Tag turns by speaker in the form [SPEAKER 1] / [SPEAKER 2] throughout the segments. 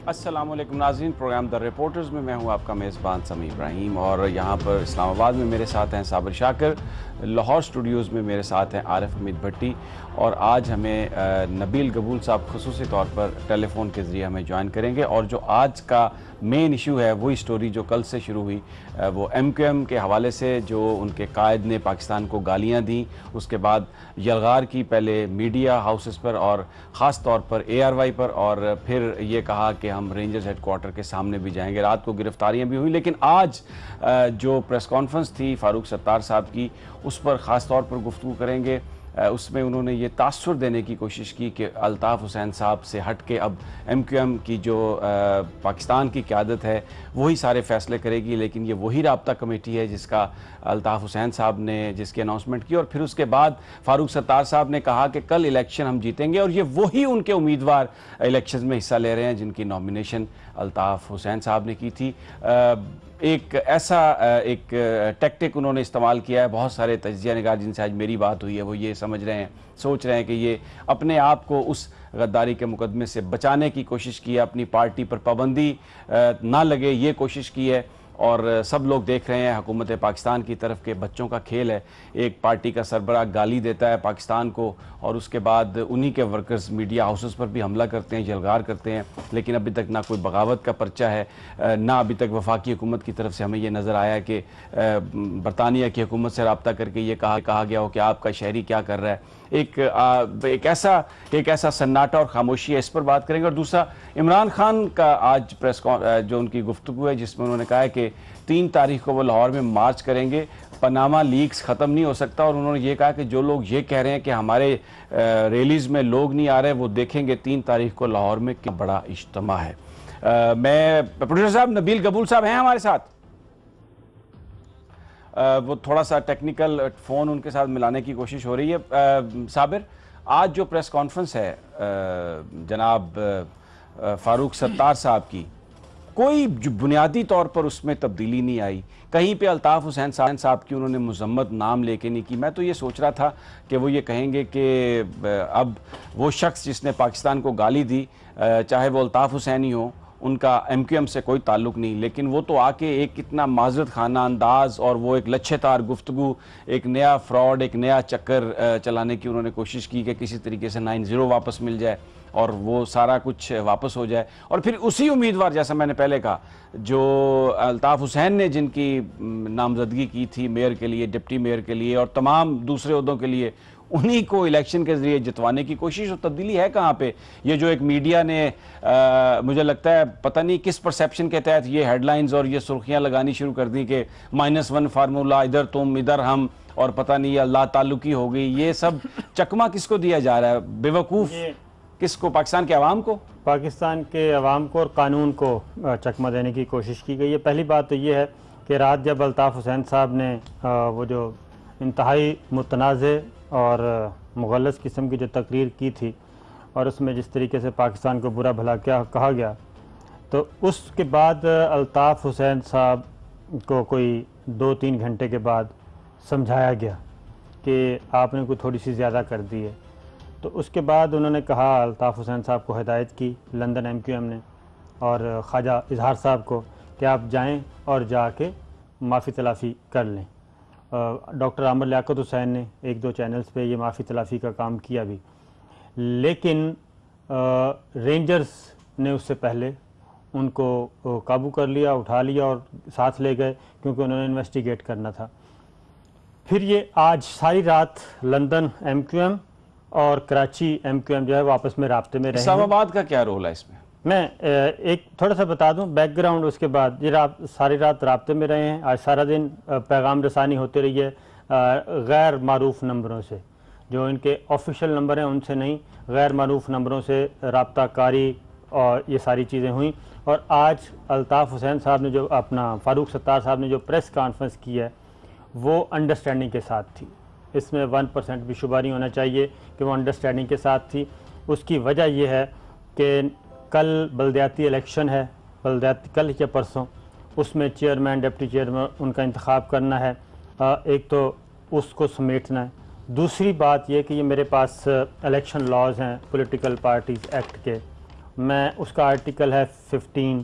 [SPEAKER 1] अस्सलाम वालेकुम नाज़रीन, प्रोग्राम द रिपोर्टर्स में मैं हूं आपका मेज़बान समी इब्राहिम और यहां पर इस्लामाबाद में मेरे साथ हैं साबिर शाकिर, लाहौर स्टूडियोज़ में मेरे साथ हैं आरिफ हमीद भट्टी और आज हमें नबील गबूल साहब खुसूसी तौर पर टेलीफोन के ज़रिए हमें ज्वाइन करेंगे। और जो आज का मेन इशू है वही स्टोरी जो कल से शुरू हुई, वो MQM के हवाले से, जो उनके कायद ने पाकिस्तान को गालियाँ दी, उसके बाद यलगार की पहले मीडिया हाउसेस पर और ख़ास तौर पर ARY पर, और फिर ये कहा कि हम रेंजर्स हेडक्वार्टर के सामने भी जाएंगे। रात को गिरफ्तारियां भी हुई, लेकिन आज जो प्रेस कॉन्फ्रेंस थी फारूक सत्तार साहब की, उस पर ख़ास तौर पर गुफ्तगू करेंगे। उसमें उन्होंने ये तासुर देने की कोशिश की कि अल्ताफ़ हुसैन साहब से हट के अब MQM की जो पाकिस्तान की क़यादत है वही सारे फ़ैसले करेगी, लेकिन ये वही राब्ता कमेटी है जिसका अल्ताफ़ हुसैन साहब ने जिसकी अनाउंसमेंट की। और फिर उसके बाद फारूक सत्तार साहब ने कहा कि कल इलेक्शन हम जीतेंगे, और ये वही उनके उम्मीदवार इलेक्शन में हिस्सा ले रहे हैं जिनकी नॉमिनेशन अल्ताफ़ हुसैन साहब ने की थी। एक ऐसा एक टैक्टिक उन्होंने इस्तेमाल किया है। बहुत सारे तजिया निगार जिनसे आज मेरी बात हुई है वो ये समझ रहे हैं, सोच रहे हैं कि ये अपने आप को उस गद्दारी के मुकदमे से बचाने की कोशिश की है, अपनी पार्टी पर पाबंदी ना लगे ये कोशिश की है। और सब लोग देख रहे हैं हुकूमत पाकिस्तान की तरफ के बच्चों का खेल है। एक पार्टी का सरबराह गाली देता है पाकिस्तान को और उसके बाद उन्हीं के वर्कर्स मीडिया हाउसेस पर भी हमला करते हैं, यलगार करते हैं, लेकिन अभी तक ना कोई बगावत का पर्चा है, ना अभी तक वफाकी हुकूमत की तरफ से हमें ये नज़र आया कि बरतानिया की हुकूमत से रब्ता करके ये कहा गया हो कि आपका शहरी क्या कर रहा है। एक ऐसा सन्नाटा और खामोशी है, इस पर बात करेंगे। और दूसरा, इमरान खान का आज प्रेस जो उनकी गुफ्तगू है जिसमें उन्होंने कहा है कि 3 तारीख को वो लाहौर में मार्च करेंगे, पनामा लीक्स ख़त्म नहीं हो सकता। और उन्होंने ये कहा कि जो लोग ये कह रहे हैं कि हमारे रैलीज़ में लोग नहीं आ रहे, वो देखेंगे 3 तारीख को लाहौर में क्या बड़ा इज्तिमा है। मैं प्रोड्यूसर साहब नबील गबूल साहब हैं हमारे साथ, वो थोड़ा सा टेक्निकल फ़ोन उनके साथ मिलाने की कोशिश हो रही है। साबिर, आज जो प्रेस कॉन्फ्रेंस है जनाब फारूक सत्तार साहब की, कोई बुनियादी तौर पर उसमें तब्दीली नहीं आई। कहीं पे अल्ताफ़ हुसैन साहब की उन्होंने मुज़म्मत नाम लेके नहीं की। मैं तो ये सोच रहा था कि वो ये कहेंगे कि अब वो शख्स जिसने पाकिस्तान को गाली दी, चाहे वो अल्ताफ़ हुसैन ही हो, उनका MQM से कोई ताल्लुक़ नहीं, लेकिन वो तो आके एक कितना माज़रत खाना अंदाज़ और वो एक लच्छेदार गुफ्तगू, एक नया फ्रॉड, एक नया चक्कर चलाने की उन्होंने कोशिश की कि किसी तरीके से 9-0 वापस मिल जाए और वो सारा कुछ वापस हो जाए। और फिर उसी उम्मीदवार, जैसा मैंने पहले कहा, जो अल्ताफ़ हुसैन ने जिनकी नामजदगी की थी मेयर के लिए, डिप्टी मेयर के लिए और तमाम दूसरे ओहदों के लिए, उन्हीं को इलेक्शन के ज़रिए जितवाने की कोशिश। और तब्दीली है कहाँ पे? ये जो एक मीडिया ने मुझे लगता है पता नहीं किस परसेप्शन के तहत ये हेडलाइंस और ये सुर्खियाँ लगानी शुरू कर दी कि -1 फार्मूला, इधर तुम इधर हम, और पता नहीं अल्लाह ताल्लुकी हो गई। ये सब चकमा किसको दिया जा रहा है? बेवकूफ़ किसको? पाकिस्तान के अवाम को, पाकिस्तान के अवाम को और कानून को चकमा देने की कोशिश की गई है। पहली बात तो ये है कि रात जब अल्ताफ़ हुसैन साहब ने वो जो इंतहाई मुतनाज़े और मुग़ल्लस किस्म की जो तकरीर की थी और उसमें जिस तरीके से पाकिस्तान को बुरा भला क्या कहा गया, तो उसके बाद अल्ताफ़ हुसैन साहब को कोई 2-3 घंटे के बाद समझाया गया कि आपने कोई थोड़ी सी ज़्यादा कर दी है। तो उसके बाद उन्होंने कहा, अल्ताफ़ हुसैन साहब को हिदायत की लंदन MQM ने और ख्वाजा इजहार साहब को कि आप जाएं और जाके माफ़ी तलाफ़ी कर लें। डॉक्टर आमिर लियाकत हुसैन ने 1-2 चैनल्स पे ये माफ़ी तलाफ़ी का काम किया भी, लेकिन रेंजर्स ने उससे पहले उनको काबू कर लिया, उठा लिया और साथ ले गए, क्योंकि उन्होंने इन्वेस्टिगेट करना था। फिर ये आज सारी रात लंदन MQM और कराची MQM जो है वापस में राब्ते में रहे। इस्लामाबाद का क्या रोल है इसमें? मैं एक थोड़ा सा बता दूं बैकग्राउंड, उसके बाद ये सारी रात राब्ते में रहे हैं। आज सारा दिन पैगाम रसानी होती रही है गैर मारूफ नंबरों से, जो इनके ऑफिशियल नंबर हैं उनसे नहीं, गैर मारूफ नंबरों से रब्ता कारी और ये सारी चीज़ें हुई। और आज अल्ताफ़ हुसैन साहब ने जो अपना फारूक सत्तार साहब ने जो प्रेस कॉन्फ्रेंस की है वो अंडरस्टैंडिंग के साथ थी। इसमें 1% भी शुबा नहीं होना चाहिए कि वो अंडरस्टैंडिंग के साथ थी। उसकी वजह यह है कि कल बल्दियाती इलेक्शन है, बल्दियाती कल या परसों, उसमें चेयरमैन डिप्टी चेयरमैन उनका इंतखाब करना है। एक तो उसको समेटना है, दूसरी बात यह कि ये मेरे पास इलेक्शन लॉज हैं पॉलिटिकल पार्टीज़ एक्ट के,
[SPEAKER 2] मैं उसका आर्टिकल है 15।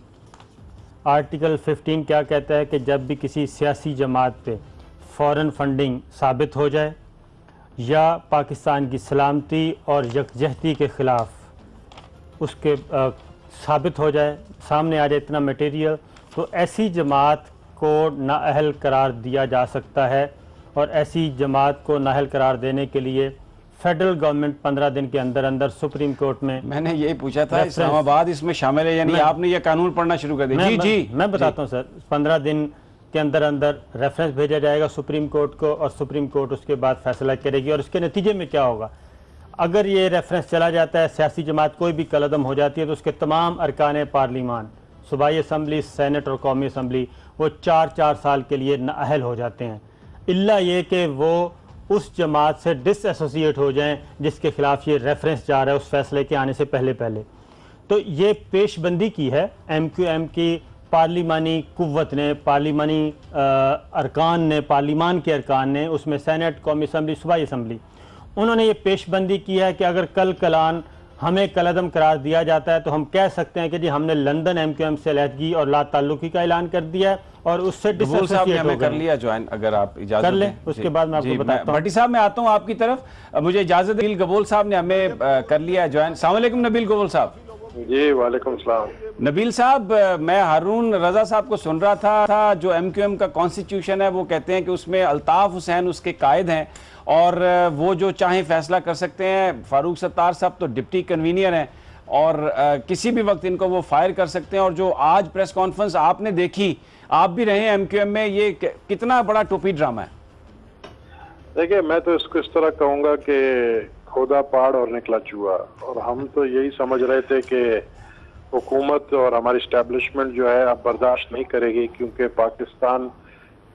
[SPEAKER 2] आर्टिकल 15 क्या कहता है कि जब भी किसी सियासी जमात पे फ़ौरन फंडिंग साबित हो जाए या पाकिस्तान की सलामती और यकजहती के ख़िलाफ़ उसके साबित हो जाए, सामने आ जाए इतना मटेरियल, तो ऐसी जमात को नाअहल करार दिया जा सकता है। और ऐसी जमात को नाअहल करार देने के लिए फेडरल गवर्नमेंट 15 दिन के अंदर अंदर सुप्रीम कोर्ट में,
[SPEAKER 1] मैंने यही पूछा था, इस्लामाबाद इसमें शामिल है, यानी आपने ये कानून पढ़ना शुरू कर दिया? जी
[SPEAKER 2] मैं बताता हूँ सर, 15 दिन के अंदर अंदर रेफरेंस भेजा जाएगा सुप्रीम कोर्ट को और सुप्रीम कोर्ट उसके बाद फैसला करेगी। और इसके नतीजे में क्या होगा, अगर ये रेफरेंस चला जाता है, सियासी जमात कोई भी कलअदम हो जाती है, तो उसके तमाम अरकान पार्लिमान, सूबाई असम्बली, सेनेट और कौमी असम्बली, वो 4-4 साल के लिए नाअहल हो जाते हैं, इल्ला ये कि वो उस जमात से डिसएसोसिएट हो जाएं जिसके खिलाफ ये रेफरेंस जा रहा है उस फैसले के आने से पहले पहले। तो ये पेशबंदी की है MQM की पार्लिमानी कुव्वत ने, पार्लिमानी अरकान ने, पार्लिमान के अरकान ने, उसमें सेनेट, कौमी असम्बली, सूबाई असम्बली, उन्होंने ये पेशबंदी की है कि अगर कल कलान हमें कलअदम करार दिया जाता है तो हम कह सकते हैं कि जी हमने लंदन MQM से अलहदगी और ला ताल्लुकी का ऐलान कर दिया है और उससे
[SPEAKER 1] डिसएसोसिएट कर लिया ज्वाइन। अगर आप इजाजत
[SPEAKER 2] कर लें उसके बाद मैं आपको बताता हूं।
[SPEAKER 1] भट्टी साहब मैं आता हूं आपकी तरफ, मुझे इजाजत। नबील गबोल साहब ने हमें कर लिया ज्वाइन। अस्सलाम वालेकुम नबील गबोल साहब।
[SPEAKER 3] जी वालेकुम सलाम।
[SPEAKER 1] नबील साहब, मैं हारून रजा साहब को सुन रहा था जो MQM का कॉन्स्टिट्यूशन है वो कहते हैं कि उसमें अल्ताफ हुसैन उसके कायद हैं और वो जो चाहें फैसला कर सकते हैं। फारूक सत्तार साहब तो डिप्टी कन्वीनियर हैं और किसी भी वक्त इनको वो फायर कर सकते हैं। और जो आज प्रेस कॉन्फ्रेंस आपने देखी, आप भी रहे MQM में, ये कितना बड़ा टोपी ड्रामा है?
[SPEAKER 3] देखिए, मैं तो इसको इस तरह कहूँगा कि खोदा पहाड़ और निकला चूहा। और हम तो यही समझ रहे थे कि हुकूमत और हमारी इस्टेब्लिशमेंट जो है अब बर्दाश्त नहीं करेगी, क्योंकि पाकिस्तान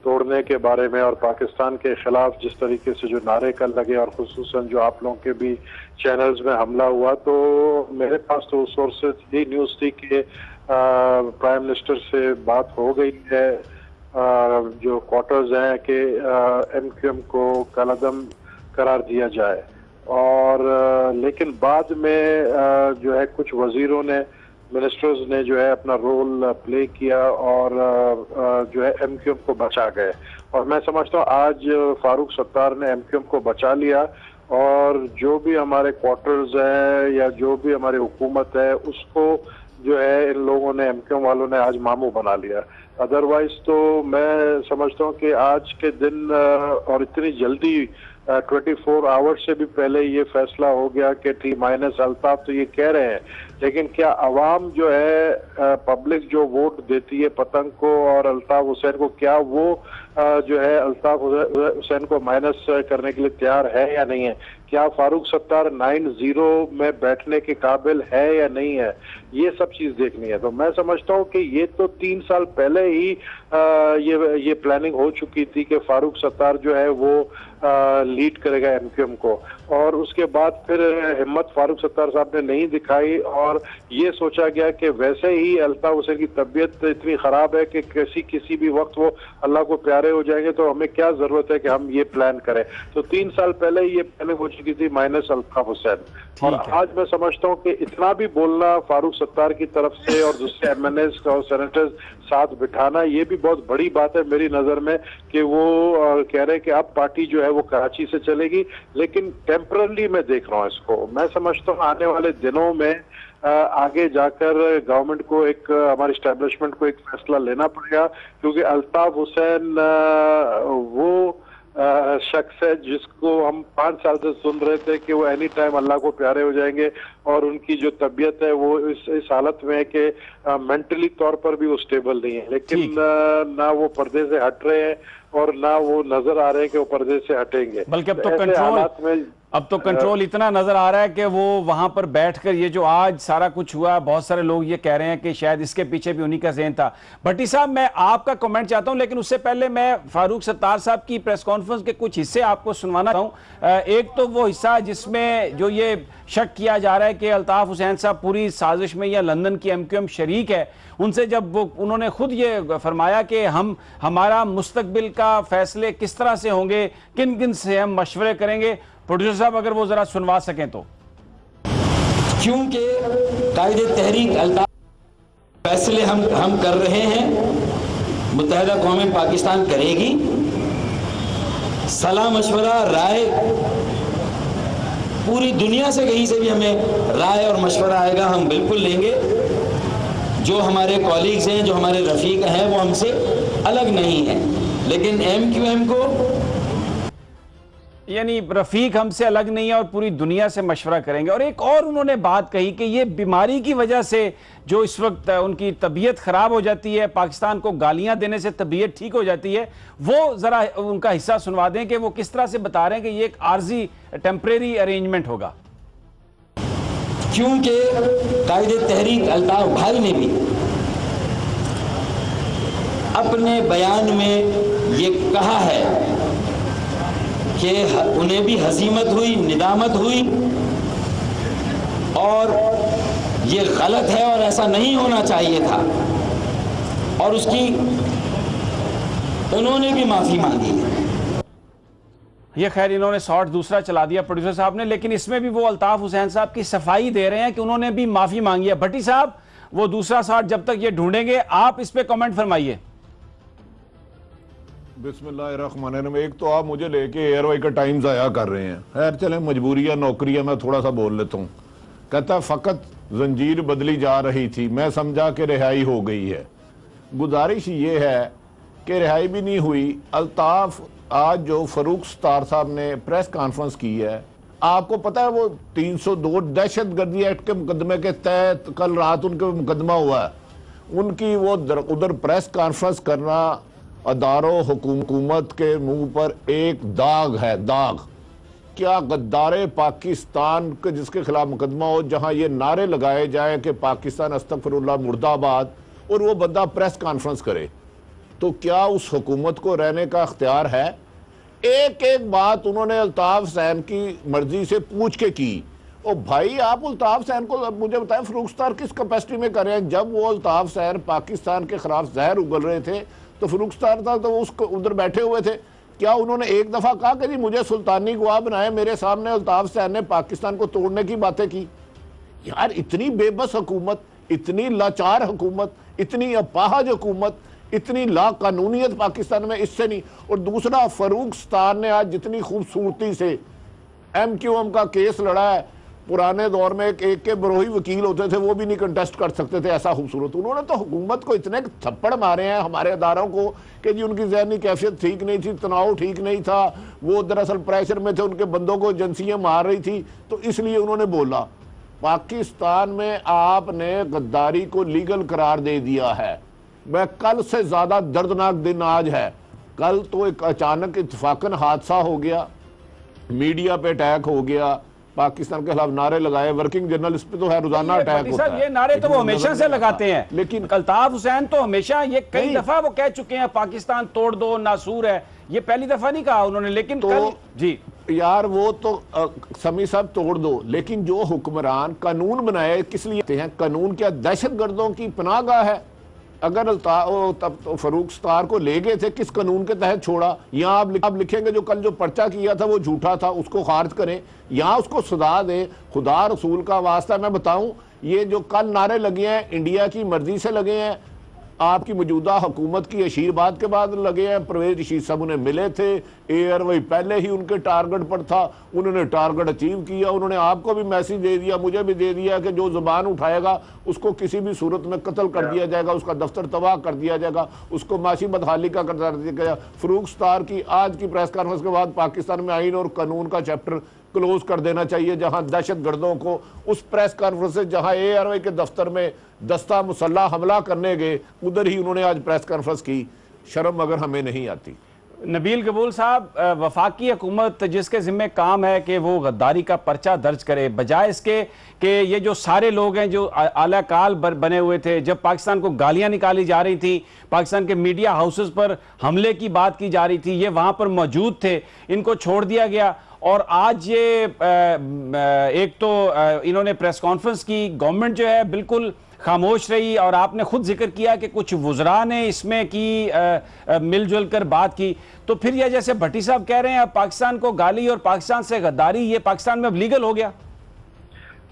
[SPEAKER 3] तोड़ने के बारे में और पाकिस्तान के खिलाफ जिस तरीके से जो नारे कर लगे और खुसूसन जो आप लोगों के भी चैनल्स में हमला हुआ, तो मेरे पास तो उस सोर्सेज ये न्यूज़ थी कि प्राइम मिनिस्टर से बात हो गई है, जो क्वार्टर्स हैं कि MQM को कलअदम करार दिया जाए। और लेकिन बाद में जो है कुछ वजीरों ने, मिनिस्टर्स ने जो है अपना रोल प्ले किया और जो है MQM को बचा गए। और मैं समझता हूँ आज फारूक सत्तार ने MQM को बचा लिया और जो भी हमारे क्वार्टर्स हैं या जो भी हमारी हुकूमत है उसको जो है इन लोगों ने, MQM वालों ने आज मामू बना लिया। अदरवाइज तो मैं समझता हूँ कि आज के दिन और इतनी जल्दी 24 आवर्स से भी पहले ये फैसला हो गया कि T- अल्ताफ तो ये कह रहे हैं, लेकिन क्या अवाम जो है पब्लिक जो वोट देती है पतंग को और अल्ताफ हुसैन को, क्या वो जो है अल्ताफ हुसैन को माइनस करने के लिए तैयार है या नहीं है? क्या फारूक सत्तार 9-0 में बैठने के काबिल है या नहीं है? ये सब चीज देखनी है। तो मैं समझता हूँ कि ये तो 3 साल पहले ही ये प्लानिंग हो चुकी थी कि फारूक सत्तार जो है वो लीड करेगा MQM को। और उसके बाद फिर हिम्मत फारूक सत्तार साहब ने नहीं दिखाई और ये सोचा गया कि वैसे ही अल्ताफ हुसैन की तबीयत इतनी खराब है कि किसी भी वक्त वो अल्लाह को प्यारे हो जाएंगे, तो हमें क्या जरूरत है कि हम ये प्लान करें। तो 3 साल पहले ही ये प्लानिंग हो चुकी थी माइनस अल्ताफ हुसैन। और आज मैं समझता हूँ कि इतना भी बोलना फारूक सत्तार की तरफ से और दूसरे MNAs और सेनेटर्स साथ बिठाना, ये भी बहुत बड़ी बात है मेरी नजर में कि वो कह रहे हैं कि अब पार्टी जो है वो कराची से चलेगी। लेकिन टेम्परली मैं देख रहा हूँ इसको, मैं समझता हूँ आने वाले दिनों में आगे जाकर गवर्नमेंट को, एक हमारी स्टैब्लिशमेंट को एक फैसला लेना पड़ेगा, क्योंकि अल्ताफ हुसैन वो शख्स है जिसको हम 5 साल से सुन रहे थे कि वो एनी टाइम अल्लाह को प्यारे हो जाएंगे और उनकी जो तबीयत है वो इस हालत में है कि मेंटली तौर पर भी वो स्टेबल नहीं है। लेकिन ना वो पर्दे से हट रहे हैं और ना वो नजर आ रहे हैं कि वो पर्दे से हटेंगे।
[SPEAKER 1] बल्कि अब तो कंट्रोल इतना नजर आ रहा है कि वो वहां पर बैठकर ये जो आज सारा कुछ हुआ, बहुत सारे लोग ये कह रहे हैं कि शायद इसके पीछे भी उन्हीं का ज़हन था। भट्टी साहब, मैं आपका कमेंट चाहता हूं, लेकिन उससे पहले मैं फारूक सत्तार साहब की प्रेस कॉन्फ्रेंस के कुछ हिस्से आपको सुनवाना चाहूँ। एक तो वो हिस्सा जिसमें जो ये शक किया जा रहा है कि अल्ताफ हुसैन साहब पूरी साजिश में या लंदन की MQM शरीक है, उनसे जब उन्होंने खुद ये फरमाया कि हमारा मुस्तकबिल का फैसले किस तरह से होंगे, किन किन से हम मशवरे करेंगे। प्रोड्यूसर साहब अगर वो जरा सुनवा सकें तो।
[SPEAKER 4] क्योंकि कायदे तहरीक अल्ताफ फैसले हम कर रहे हैं, मुत्तहिदा कौमें पाकिस्तान करेगी। सलाह मशवरा राय पूरी दुनिया से कहीं से भी हमें राय और मशवरा आएगा, हम बिल्कुल लेंगे। जो हमारे कॉलीग्स हैं, जो हमारे रफीक हैं, वो हमसे अलग नहीं हैं, लेकिन MQM को
[SPEAKER 1] यानी रफ़ीक हमसे अलग नहीं है और पूरी दुनिया से मशवरा करेंगे। और एक और उन्होंने बात कही कि ये बीमारी की वजह से जो इस वक्त उनकी तबीयत ख़राब हो जाती है, पाकिस्तान को गालियां देने से तबीयत ठीक हो जाती है, वो ज़रा उनका हिस्सा सुनवा दें कि वो किस तरह से बता रहे हैं कि ये एक आर्जी टेम्परेरी अरेंजमेंट होगा।
[SPEAKER 4] क्योंकि कायदे तहरीक अल्ताफ भाई ने भी अपने बयान में ये कहा है कि उन्हें भी हजीमत हुई, निदामत हुई और ये गलत है और ऐसा नहीं होना चाहिए था, और उसकी उन्होंने भी माफ़ी मांगी है।
[SPEAKER 1] ये खैर इन्होंने शॉट दूसरा चला दिया प्रोड्यूसर साहब ने, लेकिन इसमें भी वो अल्ताफ हुसैन साहब की सफाई दे रहे हैं कि उन्होंने भी माफ़ी मांगी है। भट्टी साहब वो दूसरा शॉट जब तक ये ढूंढेंगे आप इस पे कमेंट फरमाइए।
[SPEAKER 5] बिस्मिल्लाहिर्रहमानिर्रहीम। एक तो आप मुझे लेके एयरवाई का टाइम ज़ाया कर रहे हैं। खैर चलें, मजबूरी या नौकरी है, मैं थोड़ा सा बोल लेता हूँ। कहता फ़कत जंजीर बदली जा रही थी, मैं समझा कि रिहाई हो गई है। गुजारिश ये है कि रिहाई भी नहीं हुई। अल्ताफ आज जो फ़ारूक सत्तार साहब ने प्रेस कॉन्फ्रेंस की है, आपको पता है वो 302 दहशत गर्दी एक्ट के मुकदमे के तहत कल रात उनका मुकदमा हुआ है। उनकी वो उधर प्रेस कॉन्फ्रेंस करना अदारों हुकूमत के मुंह पर एक दाग है, दाग। क्या गद्दारे पाकिस्तान के जिसके खिलाफ मुकदमा हो, जहां ये नारे लगाए जाए कि पाकिस्तान अस्तगफिरुल्लाह मुर्दाबाद, और वो बंदा प्रेस कॉन्फ्रेंस करे, तो क्या उस हुकूमत को रहने का इख्तियार है? एक एक बात उन्होंने अल्ताफ हुसैन की मर्जी से पूछ के की। ओ भाई, आप अल्ताफ हुसैन को मुझे बताएं फ़ारूक सत्तार किस कैपेसिटी में कर रहे हैं? जब वो अल्ताफ हुसैन पाकिस्तान के खिलाफ जहर उगल रहे थे तो फ़ारूक सत्तार था तो उसको उधर बैठे हुए थे। क्या उन्होंने एक दफ़ा कहा कि जी मुझे सुल्तानी गवाह बनाए? मेरे सामने अल्ताफ हुसैन ने पाकिस्तान को तोड़ने की बातें की। यार, इतनी बेबस हुकूमत, इतनी लाचार हुकूमत, इतनी अपाहज हुकूमत, इतनी लाकानूनियत पाकिस्तान में, इससे नहीं। और दूसरा, फ़ारूक सत्तार ने आज जितनी खूबसूरती से MQM का केस लड़ा है, पुराने दौर में एक के बरोही वकील होते थे, वो भी नहीं कंटेस्ट कर सकते थे, ऐसा खूबसूरत। उन्होंने तो हुकूमत को इतने थप्पड़ मारे हैं, हमारे अदारों को, कि जी उनकी ज़हनी कैफियत ठीक नहीं थी, तनाव ठीक नहीं था, वो दरअसल प्रेशर में थे, उनके बंदों को एजेंसियाँ मार रही थी, तो इसलिए उन्होंने बोला। पाकिस्तान में आपने गद्दारी को लीगल करार दे दिया है। मैं कल से ज़्यादा दर्दनाक दिन आज है। कल तो एक अचानक इत्तफाकन हादसा हो गया, मीडिया पे अटैक हो गया, पाकिस्तान के खिलाफ नारे लगाए, वर्किंग जर्नलिस्ट पे तो है रोजाना अटैक होता है।
[SPEAKER 1] ये नारे तो वो हमेशा से लगाते हैं,
[SPEAKER 5] लेकिन
[SPEAKER 1] अल्ताफ हुसैन तो हमेशा ये कई दफा वो कह चुके हैं पाकिस्तान तोड़ दो, नासूर है। ये पहली दफा नहीं कहा उन्होंने, लेकिन
[SPEAKER 5] तो
[SPEAKER 1] कल जी
[SPEAKER 5] यार वो तो समी साहब तोड़ दो, लेकिन जो हुक्मरान कानून बनाए किस लिए हैं? कानून क्या दहशतगर्दों की पनाहगाह है? अगर तब तो फ़ारूक सत्तार को ले गए थे, किस कानून के तहत छोड़ा? यहाँ आप लिखेंगे जो कल जो पर्चा किया था वो झूठा था, उसको खारिज करें, यहाँ उसको सजा दें। खुदा रसूल का वास्ता मैं बताऊं, ये जो कल नारे लगे हैं इंडिया की मर्जी से लगे हैं, आपकी मौजूदा हुकूमत की आशीर्वाद के बाद लगे हैं। परवेज रशीद साहब उन्हें मिले थे, एयर वही पहले ही उनके टारगेट पर था, उन्होंने टारगेट अचीव किया। उन्होंने आपको भी मैसेज दे दिया, मुझे भी दे दिया कि जो जुबान उठाएगा उसको किसी भी सूरत में कत्ल कर दिया जाएगा, उसका दफ्तर तबाह कर दिया जाएगा, उसको माशी बदहाली का कर दिया गया। फ़ारूक सत्तार की आज की प्रेस कॉन्फ्रेंस के बाद पाकिस्तान में आइन और कानून का चैप्टर क्लोज कर देना चाहिए, जहां दहशत गर्दों को उस प्रेस कॉन्फ्रेंस से जहां ARY के दफ्तर में दस्ता मुसल्ला हमला करने गए, उधर ही उन्होंने आज प्रेस कॉन्फ्रेंस की। शर्म अगर हमें नहीं आती।
[SPEAKER 1] नबील कबूल साहब, वफाकी हुकूमत जिसके ज़िम्मे काम है कि वो गद्दारी का पर्चा दर्ज करे, बजाय इसके कि ये जो सारे लोग हैं जो आला काल बने हुए थे, जब पाकिस्तान को गालियां निकाली जा रही थी, पाकिस्तान के मीडिया हाउसेस पर हमले की बात की जा रही थी, ये वहाँ पर मौजूद थे, इनको छोड़ दिया गया। और आज ये एक तो इन्होंने प्रेस कॉन्फ्रेंस की, गवर्नमेंट जो है बिल्कुल खामोश रही, और आपने खुद जिक्र किया कि कुछ वुज़रा ने इसमें की मिलजुल कर बात की। तो फिर यह जैसे भट्टी साहब कह रहे हैं, अब पाकिस्तान को गाली और पाकिस्तान से गद्दारी, ये पाकिस्तान में अब लीगल हो गया।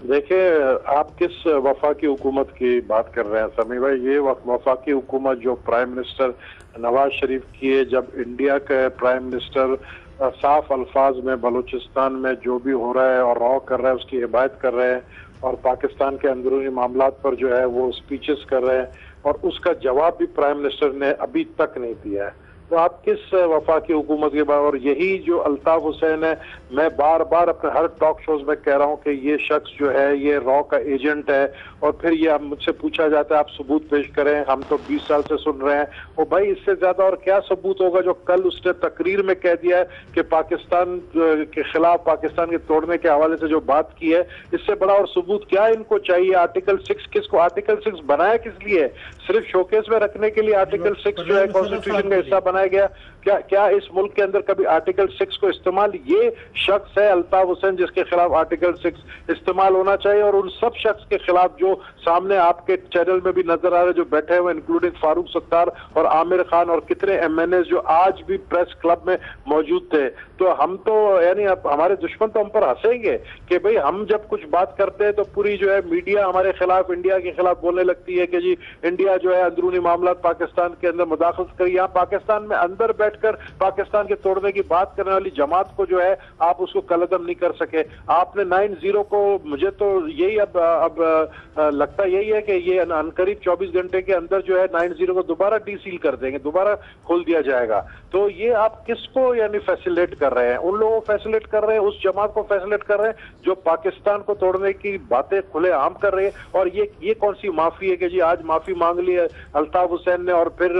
[SPEAKER 3] देखिए, आप किस वफाकी हुकूमत की बात कर रहे हैं समी भाई? ये वफाकी हुकूमत जो प्राइम मिनिस्टर नवाज शरीफ की है, जब इंडिया के प्राइम मिनिस्टर साफ अल्फाज में बलूचिस्तान में जो भी हो रहा है और रॉ कर रहा है उसकी हिमायत कर रहे हैं, और पाकिस्तान के अंदरूनी मामलात पर जो है वो स्पीचेस कर रहे हैं, और उसका जवाब भी प्राइम मिनिस्टर ने अभी तक नहीं दिया है। तो आप किस वफाकी हुकूमत के बाद? और यही जो अल्ताफ हुसैन है, मैं बार बार अपने हर टॉक शोज में कह रहा हूं कि ये शख्स जो है ये रॉ का एजेंट है, और फिर ये अब मुझसे पूछा जाता है आप सबूत पेश करें, हम तो 20 साल से सुन रहे हैं। और भाई इससे ज्यादा और क्या सबूत होगा जो कल उसने तकरीर में कह दिया है कि पाकिस्तान के खिलाफ, पाकिस्तान के तोड़ने के हवाले से जो बात की है, इससे बड़ा और सबूत क्या इनको चाहिए? आर्टिकल 6 किसको, आर्टिकल 6 बनाया किस लिए? सिर्फ शोकेस में रखने के लिए आर्टिकल 6 जो है कॉन्स्टिट्यूशन का हिस्सा बनाया गया? क्या इस मुल्क के अंदर कभी आर्टिकल 6 को इस्तेमाल, ये शख्स है अल्ताफ हुसैन जिसके खिलाफ आर्टिकल 6 इस्तेमाल होना चाहिए। और उन सब शख्स के खिलाफ जो सामने आपके चैनल में भी नजर आ रहे जो बैठे हुए, इंक्लूडिंग फारूक सत्तार और आमिर खान और कितने MNA जो आज भी प्रेस क्लब में मौजूद थे। तो हम तो यानी हमारे दुश्मन तो हम पर हंसेंगे कि भाई हम जब कुछ बात करते हैं तो पूरी जो है मीडिया हमारे खिलाफ, इंडिया के खिलाफ बोलने लगती है कि जी इंडिया जो है अंदरूनी मामला पाकिस्तान के अंदर मुदाखलत करी। यहाँ पाकिस्तान में अंदर बैठकर पाकिस्तान के तोड़ने की बात करने वाली जमात को जो है आप उसको कलदम नहीं कर सके। आपने 9-0 को, मुझे तो यही अब लगता यही है कि ये अनकरीब 24 घंटे के अंदर जो है 9-0 को दोबारा डीसील कर देंगे, दोबारा खोल दिया जाएगा। तो ये आप किसको यानी फैसिलिटेट कर रहे हैं? उन लोगों को फैसिलिटेट कर रहे हैं, उस जमात को फैसिलिटेट कर रहे हैं जो पाकिस्तान को तोड़ने की बातें खुलेआम कर रहे हैं। और ये कौन सी माफी है कि जी आज माफी मांग ली है अल्ताफ हुसैन ने और फिर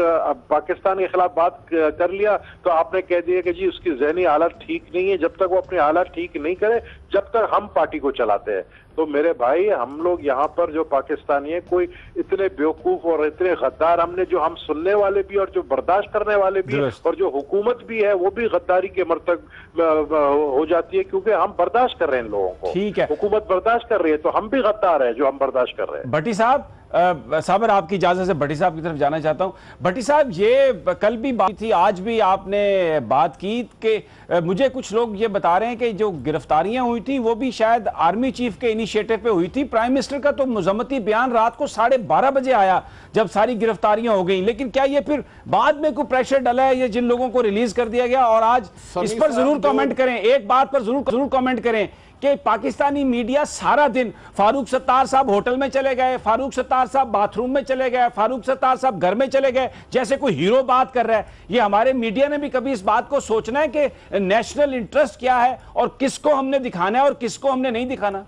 [SPEAKER 3] पाकिस्तान के खिलाफ बात कर लिया तो आपने कह दिया कि जी उसकी ज़हनी हालत ठीक नहीं है। जब तक वो अपनी हालत ठीक नहीं करे जब तक हम पार्टी को चलाते हैं। तो मेरे भाई, हम लोग यहाँ पर जो पाकिस्तानी है, कोई इतने बेवकूफ और इतने गद्दार हमने, जो हम सुनने वाले भी और जो बर्दाश्त करने वाले भी और जो हुकूमत भी है वो भी गद्दारी के मर्तब हो जाती है, क्योंकि हम बर्दाश्त कर रहे हैं इन लोगों को।
[SPEAKER 1] ठीक है,
[SPEAKER 3] हुकूमत बर्दाश्त कर रही है तो हम भी गद्दार है जो हम बर्दाश्त कर रहे हैं।
[SPEAKER 1] भट्टी साहब, साबर आपकी इजाजत से भट्टी साहब की तरफ जाना चाहता हूं। भट्टी साहब, ये कल भी बात थी, आज भी आपने बात की कि मुझे कुछ लोग ये बता रहे हैं कि जो गिरफ्तारियां हुई थी वो भी शायद आर्मी चीफ के इनिशिएटिव पे हुई थी। प्राइम मिनिस्टर का तो मुज़म्मती बयान रात को 12:30 बजे आया जब सारी गिरफ्तारियां हो गई। लेकिन क्या ये फिर बाद में कोई प्रेशर डला है ये जिन लोगों को रिलीज कर दिया गया? और आज इस पर जरूर कमेंट करें, एक बात पर जरूर कमेंट करें कि पाकिस्तानी मीडिया सारा दिन फारूक सत्तार साहब होटल में चले गए, फारूक सत्तार साहब बाथरूम में चले गए, फारूक सत्तार साहब घर में चले गए, जैसे कोई हीरो बात कर रहा है। ये हमारे मीडिया ने भी कभी इस बात को सोचना है कि नेशनल इंटरेस्ट क्या है और किसको हमने दिखाना है और किसको हमने नहीं दिखाना?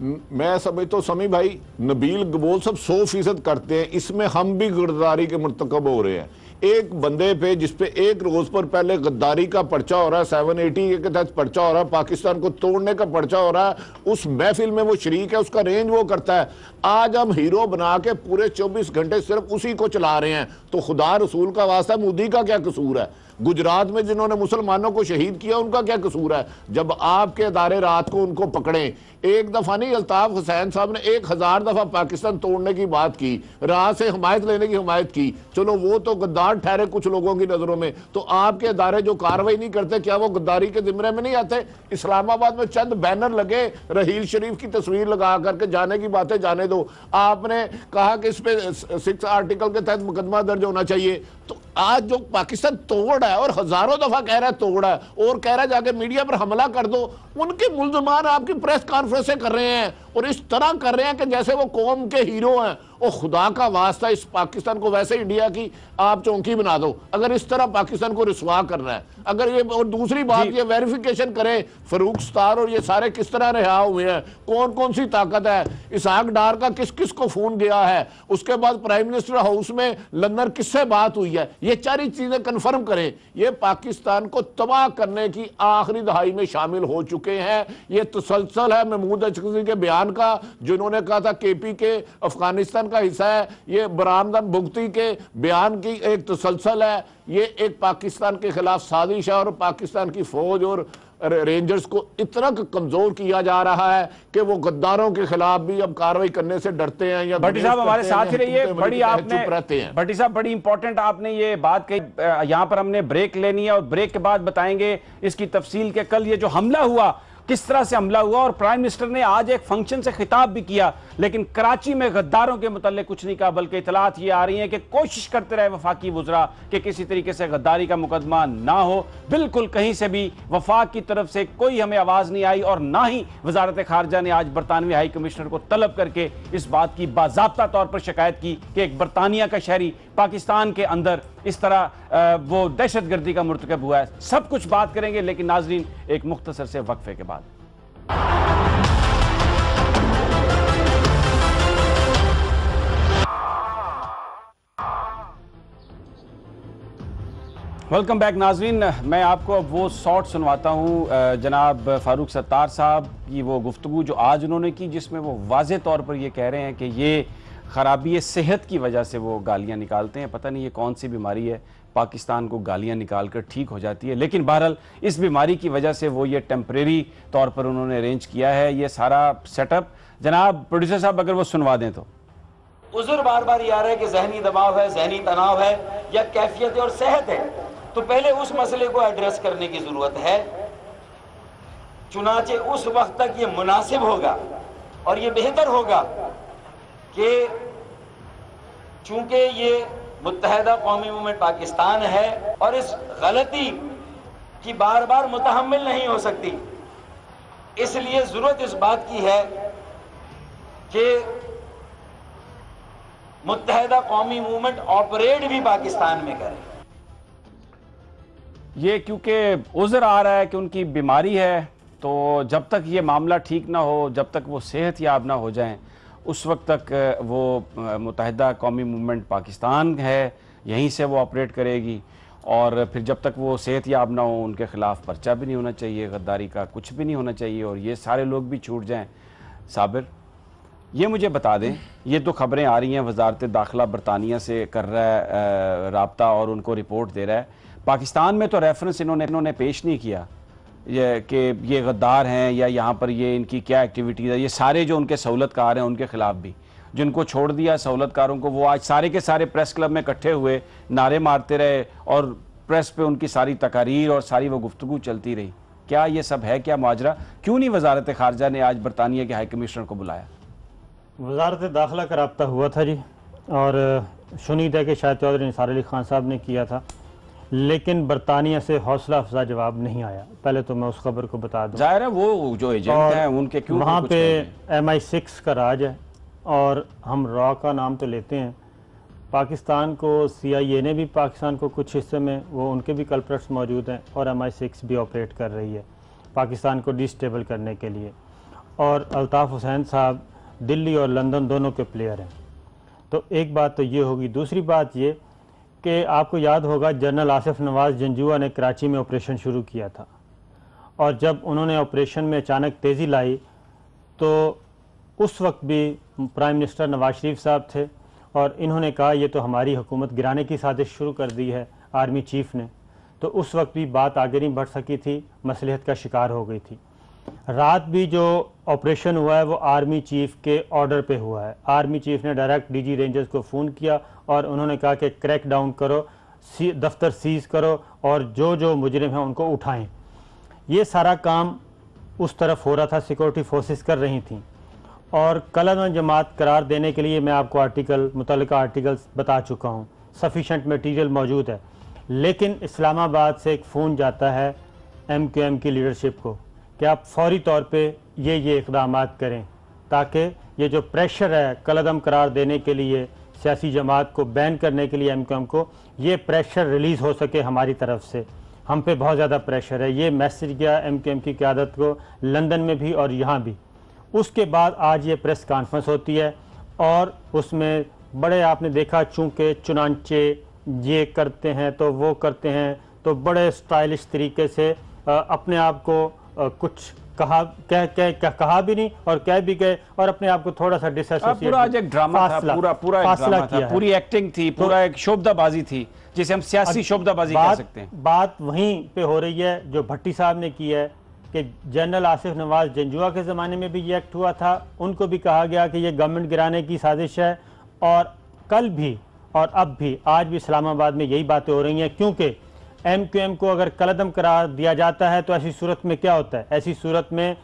[SPEAKER 5] मैं समझता हूं समी भाई, नबील गबोल सब 100% करते हैं, इसमें हम भी गिरफ्तारी के मुर्तकब हो रहे हैं। एक बंदे पे जिसपे एक रोज पर पहले गद्दारी का पर्चा हो रहा है, 780 के तहत पर्चा हो रहा है, पाकिस्तान को तोड़ने का पर्चा हो रहा है, उस महफिल में वो शरीक है, उसका रेंज वो करता है। आज हम हीरो बना के पूरे 24 घंटे सिर्फ उसी को चला रहे हैं। तो खुदा रसूल का वास्ता, मोदी का क्या कसूर है? गुजरात में जिन्होंने मुसलमानों को शहीद किया उनका क्या कसूर है? जब आपके अदारे रात को उनको पकड़े, एक दफा नहीं, अल्ताफ हुसैन साहब ने 1000 दफा पाकिस्तान तोड़ने की बात की, रात से हिमायत लेने की हिमायत की। चलो वो तो गद्दार ठहरे कुछ लोगों की नजरों में, तो आपके अदारे जो कार्रवाई नहीं करते क्या वो गद्दारी के जिम्मे में नहीं आते? इस्लामाबाद में चंद बैनर लगे, रहील शरीफ की तस्वीर लगा करके जाने की बातें जाने दो। आपने कहा कि इस पे 6 आर्टिकल के तहत मुकदमा दर्ज होना चाहिए। तो आज जो पाकिस्तान तोड़ है और हजारों दफा कह रहा है तोड़ है और कह रहा है जाके मीडिया पर हमला कर दो, उनके मुल्जमान आपकी प्रेस कॉन्फ्रेंसें कर रहे हैं और इस तरह कर रहे हैं कि जैसे वो कौम के हीरो हैं। और खुदा का वास्ता, इस पाकिस्तान को वैसे इंडिया की आप चौंकी बना दो अगर इस तरह पाकिस्तान को रिस्वा करना है। अगर ये, और दूसरी बात ये वेरिफिकेशन करें फरूक सत्तार और ये सारे किस तरह रिहा हुए हैं, कौन कौन सी ताकत है, इसहाक डार का किस किस को फोन गया है, उसके बाद प्राइम मिनिस्टर हाउस में लंदन किससे बात हुई है, ये सारी चीजें कंफर्म करें। ये पाकिस्तान को तबाह करने की आखिरी दहाई में शामिल हो चुके हैं। ये तसलसल है महमूद अचकज़ई के बयान का, जिन्होंने कहा था KP के अफगानिस्तान का हिस्सा है, ये बरामदन भुगती के बयान की एक तसलसल है। ये एक पाकिस्तान के खिलाफ साजिश है और पाकिस्तान की फौज और रेंजर्स को इतना कमजोर किया जा रहा है कि वो गद्दारों के खिलाफ भी अब कार्रवाई करने से डरते हैं। या
[SPEAKER 1] भट्टी साहब हमारे साथ ही रहिए। बड़ी आपने
[SPEAKER 5] हैं
[SPEAKER 1] भट्टी साहब, बड़ी इंपॉर्टेंट आपने ये बात कही। यहाँ पर हमने ब्रेक लेनी है और ब्रेक के बाद बताएंगे इसकी तफसील के। कल ये जो हमला हुआ किस तरह से हमला हुआ। और प्राइम मिनिस्टर ने आज एक फंक्शन से खिताब भी किया, लेकिन कराची में गद्दारों के मुतल्लिक कुछ नहीं कहा, बल्कि इतलात ये आ रही है कि कोशिश करते रहे वफाकी वुज़रा कि किसी तरीके से गद्दारी का मुकदमा ना हो। बिल्कुल कहीं से भी वफाक की तरफ से कोई हमें आवाज़ नहीं आई, और ना ही वजारत खारजा ने आज बरतानवी हाई कमिश्नर को तलब करके इस बात की बाज़ाब्ता तौर पर शिकायत की कि एक बरतानिया का शहरी पाकिस्तान के अंदर इस तरह वो दहशतगर्दी का मुर्तकब हुआ है। सब कुछ बात करेंगे, लेकिन नाजरीन एक मुख्तसर से वक्फे के बाद। वेलकम बैक नाजरीन, मैं आपको अब वो शॉट सुनवाता हूँ जनाब फारूक सत्तार साहब की वो गुफ्तगू जो आज उन्होंने की, जिसमें वो वाज़े तौर पर ये कह रहे हैं कि ये ख़राबी सेहत की वजह से वो गालियाँ निकालते हैं। पता नहीं ये कौन सी बीमारी है, पाकिस्तान को गालियाँ निकाल कर ठीक हो जाती है, लेकिन बहरहाल इस बीमारी की वजह से वो ये टेम्परेरी तौर पर उन्होंने अरेंज किया है ये सारा सेटअप। जनाब प्रोड्यूसर साहब अगर वो सुनवा दें तो।
[SPEAKER 4] उज़र बार बार ये आ रहा है कि जहनी दबाव है, जहनी तनाव है, या कैफियत और सेहत है, तो पहले उस मसले को एड्रेस करने की जरूरत है। चुनाचे उस वक्त तक ये मुनासिब होगा और ये बेहतर होगा कि चूंकि ये मुत्तहदा कौमी मूवमेंट पाकिस्तान है और इस गलती की बार बार मुतहम्मिल नहीं हो सकती, इसलिए जरूरत इस बात की है कि मुत्तहदा कौमी मूवमेंट ऑपरेट भी पाकिस्तान में करे।
[SPEAKER 1] ये क्योंकि उज़र आ रहा है कि उनकी बीमारी है, तो जब तक ये मामला ठीक ना हो, जब तक वो सेहत याब ना हो जाएं, उस वक्त तक वो मुत्तहदा कौमी मूवमेंट पाकिस्तान है, यहीं से वो ऑपरेट करेगी। और फिर जब तक वो सेहत याब ना हो, उनके ख़िलाफ़ पर्चा भी नहीं होना चाहिए, गद्दारी का कुछ भी नहीं होना चाहिए, और ये सारे लोग भी छूट जाएं। साबिर, ये मुझे बता दें, ये तो खबरें आ रही हैं वजारत दाखिला बरतानिया से कर रहा है राब्ता और उनको रिपोर्ट दे रहा है। पाकिस्तान में तो रेफरेंस इन्होंने पेश नहीं किया ये कि ये गद्दार हैं या यहाँ पर ये इनकी क्या एक्टिविटीज़ है। ये सारे जो उनके सहूलतकार हैं उनके ख़िलाफ़ भी, जिनको छोड़ दिया सहूलतकारों को, वो आज सारे के सारे प्रेस क्लब में इकट्ठे हुए नारे मारते रहे और प्रेस पे उनकी सारी तकारीर और सारी वो गुफ्तगू चलती रही। क्या ये सब है, क्या माजरा? क्यों नहीं वजारत खारजा ने आज बरतानिया के हाई कमिश्नर को बुलाया?
[SPEAKER 2] वजारत दाखिला का रब्ता हुआ था जी, और सुनीद है कि शायद चौधरी निसार अली खान साहब ने किया था, लेकिन बरतानिया से हौसला अफजा जवाब नहीं आया। पहले तो मैं उस खबर को बता दूं,
[SPEAKER 1] जाहिर है वो जो एजेंट हैं उनके क्यों
[SPEAKER 2] वहाँ पे MI6 का राज है, और हम रॉ का नाम तो लेते हैं। पाकिस्तान को CIA ने भी पाकिस्तान को कुछ हिस्से में वो उनके भी कल्प्रेट्स मौजूद हैं, और MI6 भी ऑपरेट कर रही है पाकिस्तान को डिस्टेबल करने के लिए। और अल्ताफ़ हुसैन साहब दिल्ली और लंदन दोनों के प्लेयर हैं। तो एक बात तो ये होगी। दूसरी बात ये कि आपको याद होगा जनरल आसिफ नवाज़ जंजुआ ने कराची में ऑपरेशन शुरू किया था, और जब उन्होंने ऑपरेशन में अचानक तेज़ी लाई तो उस वक्त भी प्राइम मिनिस्टर नवाज शरीफ साहब थे, और इन्होंने कहा ये तो हमारी हुकूमत गिराने की साजिश शुरू कर दी है आर्मी चीफ ने। तो उस वक्त भी बात आगे नहीं बढ़ सकी थी, मसलिहत का शिकार हो गई थी। रात भी जो ऑपरेशन हुआ है वो आर्मी चीफ के ऑर्डर पे हुआ है। आर्मी चीफ ने डायरेक्ट DG रेंजर्स को फ़ोन किया और उन्होंने कहा कि क्रैक डाउन करो, दफ्तर सीज़ करो और जो जो मुजरिम हैं उनको उठाएं। ये सारा काम उस तरफ हो रहा था, सिक्योरिटी फोर्सेस कर रही थी। और कलअदम जमात करार देने के लिए मैं आपको मुतल्लिका आर्टिकल्स बता चुका हूँ, सफिशेंट मटीरियल मौजूद है। लेकिन इस्लामाबाद से एक फ़ोन जाता है MQM की लीडरशिप को कि आप फौरी तौर पे ये इक़दाम करें, ताकि ये जो प्रेशर है कलअदम करार देने के लिए, सियासी जमात को बैन करने के लिए MQM को, ये प्रेशर रिलीज़ हो सके हमारी तरफ से। हम पे बहुत ज़्यादा प्रेशर है। ये मैसेज गया MQM की क़यादत को लंदन में भी और यहाँ भी। उसके बाद आज ये प्रेस कॉन्फ्रेंस होती है और उसमें बड़े आपने देखा, चूँकि चुनांचे ये करते हैं तो वो करते हैं, तो बड़े स्टाइलिश तरीके से अपने आप को कुछ कहा भी नहीं और कह भी गए, और अपने आप को थोड़ा सा डिसएसोसिएट।
[SPEAKER 1] पूरा आज एक ड्रामा था, पूरा एक ड्रामा था, पूरी एक्टिंग थी, पूरा एक शोबदाबाजी थी, जिसे हम सियासी शोबदाबाजी कह सकते हैं।
[SPEAKER 2] बात वहीं पे हो रही है जो भट्टी साहब ने की है कि जनरल आसिफ नवाज जंजुआ के ज़माने में भी ये एक्ट हुआ था, उनको भी कहा गया कि ये गवर्नमेंट गिराने की साजिश है, और कल भी और अब भी आज भी इस्लामाबाद में यही बातें हो रही हैं, क्योंकि MQM को अगर कलअदम करार दिया जाता है तो ऐसी सूरत में क्या होता है? ऐसी सूरत में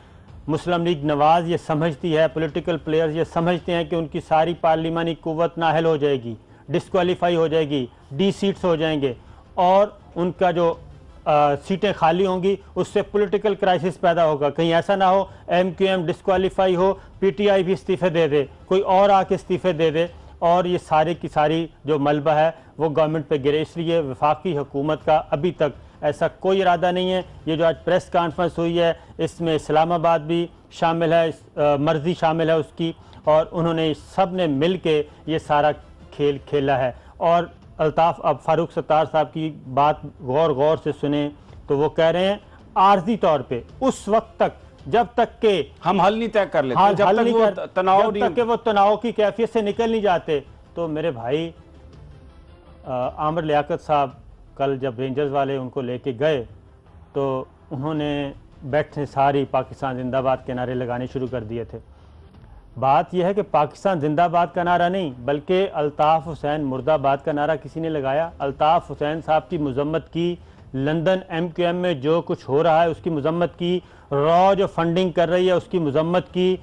[SPEAKER 2] मुस्लिम लीग नवाज़ ये समझती है, पॉलिटिकल प्लेयर्स ये समझते हैं कि उनकी सारी पार्लिमानी कुव्वत नाहल हो जाएगी, डिस्क्वालीफाई हो जाएगी, डी सीट्स हो जाएंगे और उनका जो सीटें खाली होंगी उससे पॉलिटिकल क्राइसिस पैदा होगा। कहीं ऐसा ना हो MQM डिस्क्वालीफाई हो, PTI भी इस्तीफ़े दे दे, कोई और आके इस्तीफ़े दे दे और ये सारी की सारी जो मलबा है वो गवर्नमेंट पे गिरे। इसलिए वफाकी हुकूमत का अभी तक ऐसा कोई इरादा नहीं है। ये जो आज प्रेस कॉन्फ्रेंस हुई है इसमें इस्लामाबाद भी शामिल है, मर्जी शामिल है उसकी, और उन्होंने सब ने मिल के ये सारा खेल खेला है। और अल्ताफ़ अब फारूक सत्तार साहब की बात गौर से सुने तो वो कह रहे हैं आर्जी तौर पे उस वक्त तक जब तक के
[SPEAKER 1] हम हल नहीं तय कर लेते, जब तक वो
[SPEAKER 2] तनाव की कैफियत से निकल नहीं जाते। तो मेरे भाई आमिर लियाकत साहब कल जब रेंजर्स वाले उनको लेके गए तो उन्होंने बैठे सारी पाकिस्तान जिंदाबाद के नारे लगाने शुरू कर दिए थे। बात यह है कि पाकिस्तान जिंदाबाद का नारा नहीं बल्कि अल्ताफ़ हुसैन मुर्दाबाद का नारा किसी ने लगाया। अल्ताफ़ हुसैन साहब की मजम्मत की, लंदन MQM में जो कुछ हो रहा है उसकी मजम्मत की, रॉ जो फंडिंग कर रही है उसकी मजम्मत की,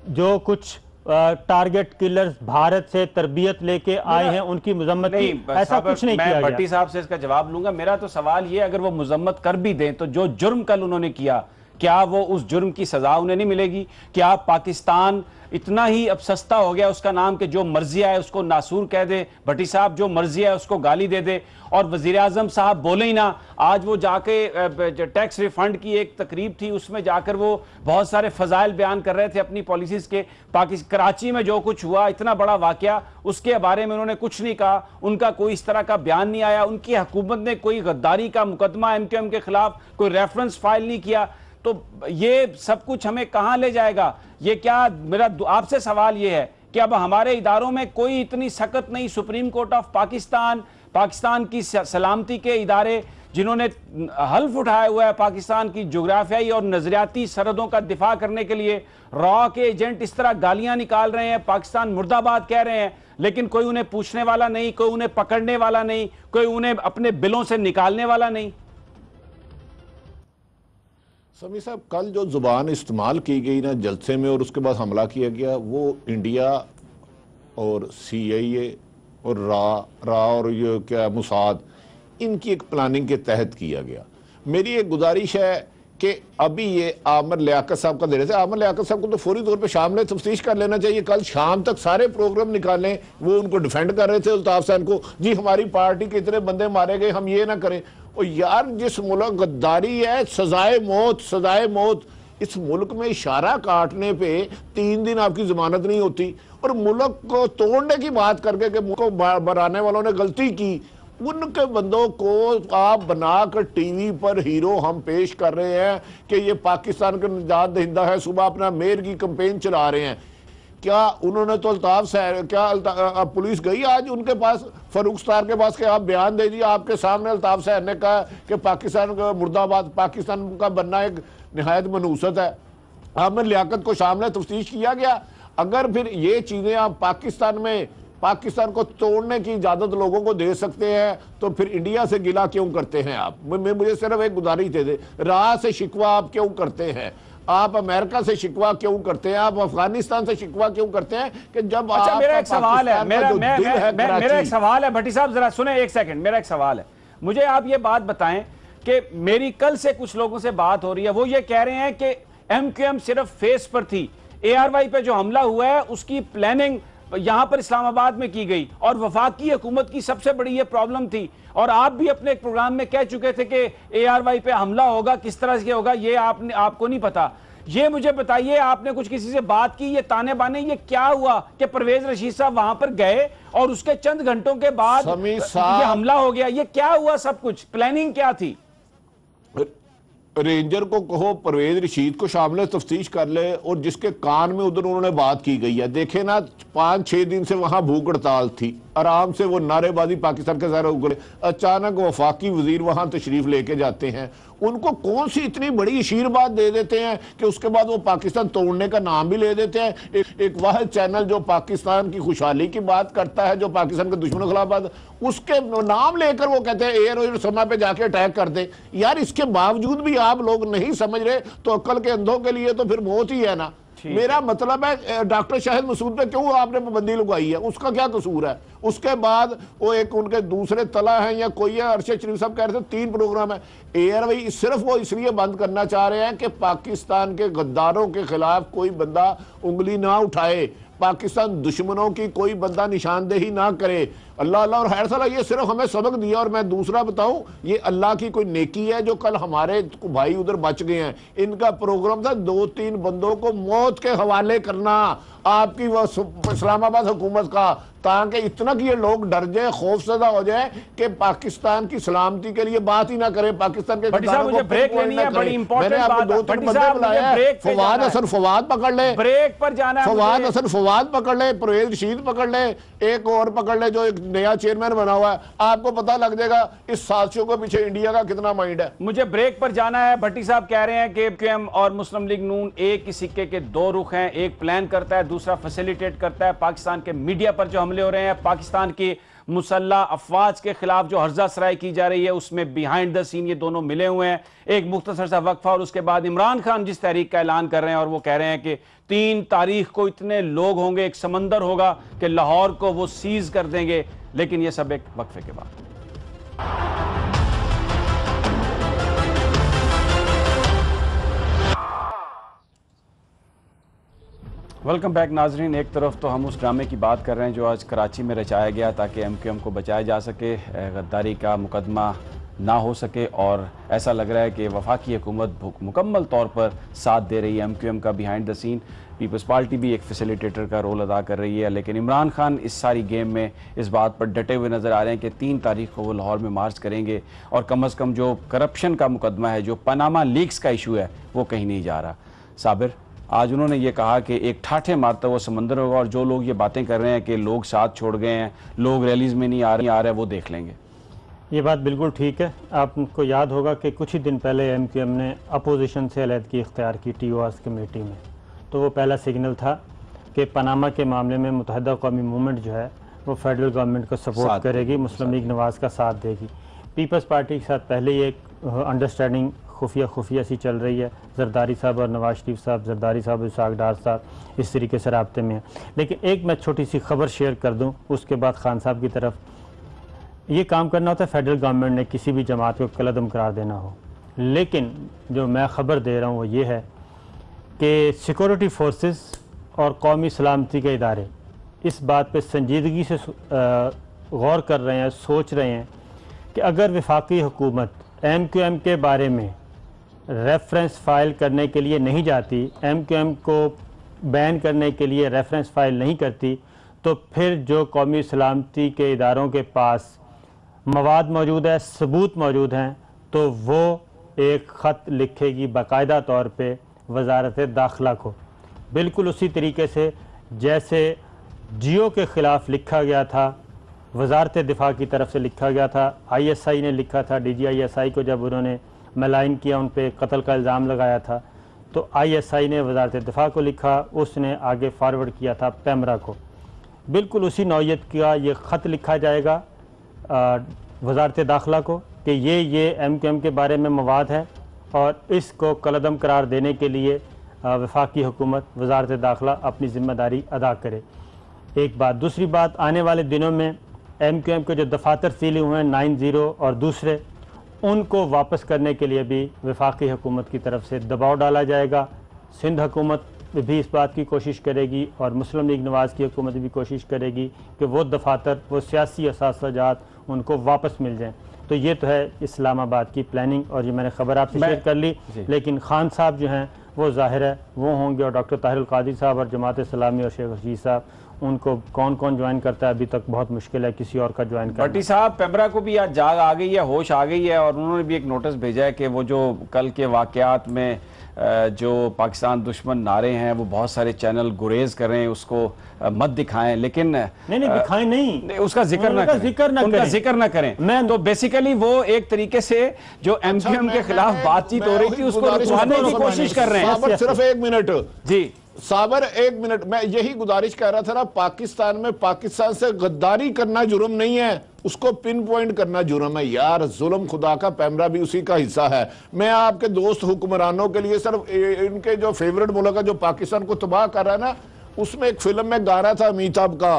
[SPEAKER 2] जो कुछ टारगेट किलर्स भारत से तरबियत लेके आए हैं उनकी मजम्मत की। ऐसा कुछ नहीं किया।
[SPEAKER 1] भट्टी साहब से इसका जवाब लूंगा। मेरा तो सवाल ये, अगर वो मजम्मत कर भी दें तो जो जुर्म कल उन्होंने किया, क्या वो उस जुर्म की सजा उन्हें नहीं मिलेगी? क्या पाकिस्तान इतना ही अब सस्ता हो गया उसका नाम कि जो मर्जी आए उसको नासूर कह दे, भट्टी साहब जो मर्जी आए उसको गाली दे दे, और वजीर आजम साहब बोले ही ना। आज वो जाके टैक्स रिफंड की एक तकरीब थी उसमें जाकर वो बहुत सारे फजाइल बयान कर रहे थे अपनी पॉलिसीज के। कराची में जो कुछ हुआ इतना बड़ा वाकया, उसके बारे में उन्होंने कुछ नहीं कहा, उनका कोई इस तरह का बयान नहीं आया। उनकी हुकूमत ने कोई गद्दारी का मुकदमा MQM के खिलाफ कोई रेफरेंस फाइल नहीं किया। तो ये सब कुछ हमें कहां ले जाएगा? ये क्या, मेरा आपसे सवाल ये है कि अब हमारे इदारों में कोई इतनी सख्त नहीं, supreme court of Pakistan, Pakistan की सलामती के इदारे जिन्होंने हल्फ उठाया हुआ है पाकिस्तान की जोग्राफियाई और नजरियाती सरहदों का दिफा करने के लिए, रॉ के एजेंट इस तरह गालियां निकाल रहे हैं, पाकिस्तान मुर्दाबाद कह रहे हैं, लेकिन कोई उन्हें पूछने वाला नहीं, कोई उन्हें पकड़ने वाला नहीं, कोई उन्हें अपने बिलों से निकालने वाला नहीं।
[SPEAKER 5] समी साहब, कल जो जुबान इस्तेमाल की गई ना जलसे में और उसके बाद हमला किया गया, वो इंडिया और CIA और रा और ये क्या मुसाद, इनकी एक प्लानिंग के तहत किया गया। मेरी एक गुजारिश है कि अभी ये आमिर लियाकत साहब का दे रहे थे, आमिर लियाकत साहब को तो फौरी तौर पे शामिल तफ्तीश कर लेना चाहिए। कल शाम तक सारे प्रोग्राम निकालें। वो उनको डिफेंड कर रहे थे अल्ताफ हुसैन को, जी हमारी पार्टी के इतने बंदे मारे गए, हम ये ना करें। और यार जिस मुल्क गद्दारी है, सजाए मौत, सजाए मौत। इस मुल्क में इशारा काटने पे 3 दिन आपकी जमानत नहीं होती, और मुल्क को तोड़ने की बात करके कि मुल्क को बनाने वालों ने गलती की, उनके बंदों को आप बनाकर टीवी पर हीरो हम पेश कर रहे हैं कि ये पाकिस्तान का निजात दहिंदा है, सुबह अपना मेयर की कैंपेन चला रहे हैं। क्या उन्होंने तो अल्ताफ से क्या पुलिस गई आज उनके पास, फारूक सत्तार के पास, कि आप बयान दे दिए आपके सामने? अल्ताफ साहब ने कहा कि पाकिस्तान का मुर्दाबाद, पाकिस्तान का बनना एक निहायत मनूसत है। आमिर लियाकत को शामिल तफ्तीश किया गया। अगर फिर ये चीज़ें आप पाकिस्तान को तोड़ने की इजाज़त लोगों को दे सकते हैं तो फिर इंडिया से गिला क्यों करते हैं आप? मुझे सिर्फ एक गुजारिश दे दे, राह से शिकवा आप क्यों करते हैं? आप अमेरिका से शिकवा क्यों करते हैं? आप अफगानिस्तान से शिकवा क्यों करते हैं? कि जब
[SPEAKER 1] अच्छा, मेरा एक सवाल है, मेरा एक सवाल है भट्टी साहब, जरा सुने एक सेकंड। मेरा एक सवाल है, मुझे आप ये बात बताएं कि मेरी कल से कुछ लोगों से बात हो रही है, वो ये कह रहे हैं कि MQM सिर्फ फेस पर थी, ARY पे जो हमला हुआ है उसकी प्लानिंग यहां पर इस्लामाबाद में की गई और वफाकी हुकूमत की सबसे बड़ी ये प्रॉब्लम थी। और आप भी अपने एक प्रोग्राम में कह चुके थे कि ARY पे हमला होगा, किस तरह से होगा ये आपको नहीं पता। ये मुझे बताइए, आपने कुछ किसी से बात की, ये ताने बाने ये क्या हुआ कि परवेज रशीद साहब वहां पर गए और उसके चंद घंटों के बाद ये हमला हो गया? ये क्या हुआ? सब कुछ प्लानिंग क्या थी?
[SPEAKER 5] रेंजर को कहो परवेज रशीद को शामिल तफ्तीश कर ले, और जिसके कान में उधर उन्होंने बात की गई है, देखे ना 5-6 दिन से वहां भूख हड़ताल थी, आराम से वो नारेबाजी पाकिस्तान के सारे उगले, अचानक वफाकी वजीर वहां तशरीफ लेके जाते हैं, उनको कौन सी इतनी बड़ी आशीर्वाद दे देते हैं कि उसके बाद वो पाकिस्तान तोड़ने का नाम भी ले देते हैं। एक वाहिद चैनल जो पाकिस्तान की खुशहाली की बात करता है, जो पाकिस्तान के दुश्मनों के खिलाफ बात, उसके नाम लेकर वो कहते हैं एयर समय पे जाके अटैक कर दे। यार इसके बावजूद भी आप लोग नहीं समझ रहे तो अक्ल के अंधों के लिए तो फिर मौत ही है ना। मेरा मतलब है डॉक्टर शाहिद मसूद पे क्यों आपने पाबंदी लगाई है, उसका क्या कसूर है? उसके बाद वो एक उनके दूसरे तला है या कोई है, अरशद शरीफ साहब कह रहे थे 3 प्रोग्राम है एयरवे, सिर्फ वो इसलिए बंद करना चाह रहे हैं कि पाकिस्तान के गद्दारों के खिलाफ कोई बंदा उंगली ना उठाए, पाकिस्तान दुश्मनों की कोई बंदा निशानदेही ना करे। अल्लाह अल्लाह और खैर साला ये सिर्फ हमें सबक दिया। और मैं दूसरा बताऊं, ये अल्लाह की कोई नेकी है जो कल हमारे भाई उधर बच गए हैं। इनका प्रोग्राम था 2-3 बंदों को मौत के हवाले करना आपकी वो इस्लामाबाद हुकूमत का, ताकि इतना कि ये लोग डर जाए, खौफजदा हो जाए कि पाकिस्तान की सलामती के लिए बात ही ना करें, पाकिस्तान के
[SPEAKER 1] मुझे ब्रेक लेनी है, बड़ी इंपॉर्टेंट बात।
[SPEAKER 5] मैंने 2-3 बंदे बुलाए, फवाद हसन फवाद पकड़ ले,
[SPEAKER 1] ब्रेक पर जाना है,
[SPEAKER 5] फवाद हसन फवाद पकड़ ले, परवेज रशीद पकड़ ले, एक और पकड़ ले जो एक नया चेयरमैन बना हुआ है, आपको पता लग जाएगा इस साजिशों के पीछे इंडिया का कितना माइंड है।
[SPEAKER 1] मुझे ब्रेक पर जाना है। भट्टी साहब कह रहे हैं कि केएम और मुस्लिम लीग नून एक ही सिक्के के 2 रुख हैं, एक प्लान करता है, दूसरा फैसिलिटेट करता है। पाकिस्तान के मीडिया पर जो हमले हो रहे हैं, पाकिस्तान की मुसल्लह अफवाज के खिलाफ जो हर्जा सराई की जा रही है, उसमें बिहाइंड द सीन ये दोनों मिले हुए हैं। एक मुख्तसर सा वक्फा और उसके बाद इमरान खान जिस तहरीक का ऐलान कर रहे हैं और वो कह रहे हैं कि 3 तारीख को इतने लोग होंगे, एक समंदर होगा कि लाहौर को वो सीज कर देंगे। लेकिन ये सब एक वक्फे के बाद। वेलकम बैक नाजरीन। एक तरफ तो हम उस ड्रामे की बात कर रहे हैं जो आज कराची में रचाया गया ताकि एमक्यूएम को बचाया जा सके, गद्दारी का मुकदमा ना हो सके, और ऐसा लग रहा है कि वफाकी हुकूमत मुकम्मल तौर पर साथ दे रही है एमक्यूएम का। Behind the scene Peoples Party भी एक फैसिलिटेटर का रोल अदा कर रही है। लेकिन इमरान खान इस सारी गेम में इस बात पर डटे हुए नज़र आ रहे हैं कि 3 तारीख को वो लाहौर में मार्च करेंगे और कम अज़ कम जो करप्शन का मुकदमा है, जो पनामा लीक्स का इशू है, वो कहीं नहीं जा रहा। साबिर, आज उन्होंने ये कहा कि एक ठाठे मारता वो समंदर होगा, और जो लोग ये बातें कर रहे हैं कि लोग साथ छोड़ गए हैं, लोग रैलीज में नहीं आ रहे, वो देख लेंगे।
[SPEAKER 2] ये बात बिल्कुल ठीक है। आपको याद होगा कि कुछ ही दिन पहले एमक्यूएम ने अपोजिशन से अलहदगी इख्तियार की टीओआरस कमेटी में, तो वो पहला सिग्नल था कि पनामा के मामले में मुत्तहिदा कौमी मूवमेंट जो है वो फेडरल गवर्नमेंट को सपोर्ट करेगी, मुस्लिम लीग नवाज़ का साथ देगी। पीपल्स पार्टी के साथ पहले ही एक अंडरस्टैंडिंग खुफिया सी चल रही है। जरदारी साहब और नवाज शरीफ साहब, जरदारी साहब, इसाक डार साहब इस तरीके से राब्ते में हैं। लेकिन एक मैं छोटी सी खबर शेयर कर दूं, उसके बाद खान साहब की तरफ ये काम करना होता है फेडरल गवर्नमेंट ने किसी भी जमात को कलअदम करार देना हो। लेकिन जो मैं ख़बर दे रहा हूँ वो ये है कि सिक्योरिटी फोर्सेस और कौमी सलामती के इदारे इस बात पे संजीदगी से गौर कर रहे हैं, सोच रहे हैं कि अगर वफाकी हुकूमत एमक्यूएम के बारे में रेफरेंस फ़ाइल करने के लिए नहीं जाती, एमक्यूएम को बैन करने के लिए रेफरेंस फ़ाइल नहीं करती, तो फिर जो कौमी सलामती के इदारों के पास मवाद मौजूद है, सबूत मौजूद हैं, तो वो एक ख़त लिखेगी बाकायदा तौर पे वजारत दाखिला को, बिल्कुल उसी तरीके से जैसे जियो के ख़िलाफ़ लिखा गया था, वजारत दिफा की तरफ से लिखा गया था। ISI ने लिखा था, DGI-SI को जब उन्होंने मलाइन किया, उन पर कत्ल का इल्ज़ाम लगाया था, तो ISI ने वजारत दिफा को लिखा, उसने आगे फारवर्ड किया था पैमरा को। बिल्कुल उसी नौयत का ये ख़त लिखा जाएगा वजारत दाखिला को कि ये एमक्यूएम के बारे में मवाद है और इसको कलअदम करार देने के लिए वफाकी हुकूमत, वजारत दाखिला अपनी ज़िम्मेदारी अदा करे। एक बात। दूसरी बात, आने वाले दिनों में एमक्यूएम के जो दफातर सीले हुए हैं 90 और दूसरे, उनको वापस करने के लिए भी वफाकी हुकूमत की तरफ से दबाव डाला जाएगा। सिंध हुकूमत भी इस बात की कोशिश करेगी और मुस्लिम लीग नवाज़ की हुकूमत भी कोशिश करेगी कि वो दफातर, वो सियासी असासाजात उनको वापस मिल जाएँ। तो ये तो है इस्लामाबाद की प्लानिंग, और ये मैंने ख़बर आपसे शेयर कर ली। लेकिन खान साहब जो हैं वो ज़ाहिर है वो होंगे, और डॉक्टर ताहिर अल कादरी साहब और जमात इस्लामी और शेख रशीद साहब उनको कौन कौन ज्वाइन करता है अभी तक बहुत मुश्किल है किसी और का ज्वाइन करना।
[SPEAKER 1] भट्टी साहब, पेमरा को भी आज जाग आ गई है, होश आ गई है, और उन्होंने भी एक नोटिस भेजा है कि वो जो कल के वाक़यात में जो पाकिस्तान दुश्मन नारे हैं वो बहुत सारे चैनल गुरेज कर रहे हैं, उसको मत दिखाएं, लेकिन
[SPEAKER 2] नहीं दिखाएं नहीं,
[SPEAKER 1] उसका जिक्र ना करें, उनका जिक्र ना करें। मैं तो बेसिकली वो एक तरीके से जो एमक्यूएम के खिलाफ बातचीत हो रही थी उसको रुकवाने की कोशिश कर रहे हैं।
[SPEAKER 5] सिर्फ एक मिनट
[SPEAKER 1] जी
[SPEAKER 5] साबर, एक मिनट, मैं यही गुजारिश कर रहा था ना, पाकिस्तान में पाकिस्तान से गद्दारी करना जुर्म नहीं है, उसको पिन पॉइंट करना जुर्म है यार। जुल्म खुदा का, पैमरा भी उसी का हिस्सा है। मैं आपके दोस्त हुक्मरानों के लिए सिर्फ इनके जो फेवरेट मुल्क है जो पाकिस्तान को तबाह कर रहा है ना, उसमें एक फिल्म में गा रहा था अमिताभ का,